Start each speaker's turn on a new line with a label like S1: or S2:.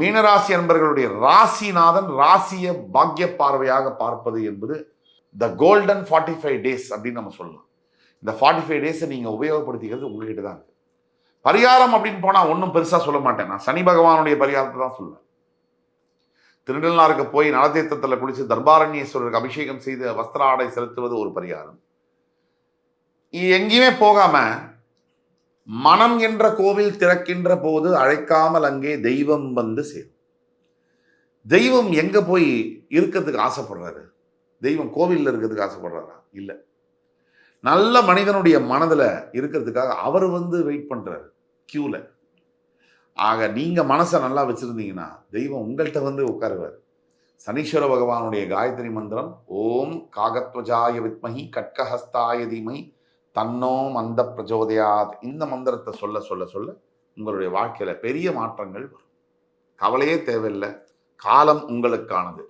S1: மீனராசி அன்பர்களுடைய ராசிநாதன் ராசியை பாக்கிய பார்வையாக பார்ப்பது என்பது த கோல்டன் 45 டேஸ் அப்படின்னு நம்ம சொல்லலாம். இந்த 45 டேஸை நீங்கள் உபயோகப்படுத்திக்கிறது உங்ககிட்ட தான் இருக்கு. பரிகாரம் அப்படின்னு போனால் ஒன்றும் பெருசாக சொல்ல மாட்டேன். நான் சனி பகவானுடைய பரிகாரத்தை தான் சொல்லுவேன். திருநள்ளாருக்கு போய் நலதீர்த்தத்தில் குளித்து தர்பாரண்யேஸ்வரருக்கு அபிஷேகம் செய்து வஸ்திர ஆடை செலுத்துவது ஒரு பரிகாரம். எங்கேயுமே போகாம மனம் என்ற கோவில் திறக்கின்ற போது அழைக்காமல் அங்கே தெய்வம் வந்து சேரும். தெய்வம் எங்க போய் இருக்கிறதுக்கு ஆசைப்படுறாரு? தெய்வம் கோவிலில் இருக்கிறதுக்கு ஆசைப்படுறாரா? இல்லை. நல்ல மனிதனுடைய மனதில் இருக்கிறதுக்காக அவர் வந்து வெயிட் பண்றாரு கியூல. ஆக நீங்க மனசை நல்லா வச்சிருந்தீங்கன்னா தெய்வம் உங்கள்கிட்ட வந்து உட்காருவார். சனீஸ்வர பகவானுடைய காயத்ரி மந்திரம் ஓம் காகத்வஜாய வித்மஹி கட்கஹஸ்தாய தீமஹி தன்னோ மந்த பிரச்சோதயாத். இந்த மந்திரத்தை சொல்ல சொல்ல சொல்ல உங்களுடைய வாழ்க்கையில பெரிய மாற்றங்கள் வரும். கவலையே தேவையில்லை. காலம் உங்களுக்கானது.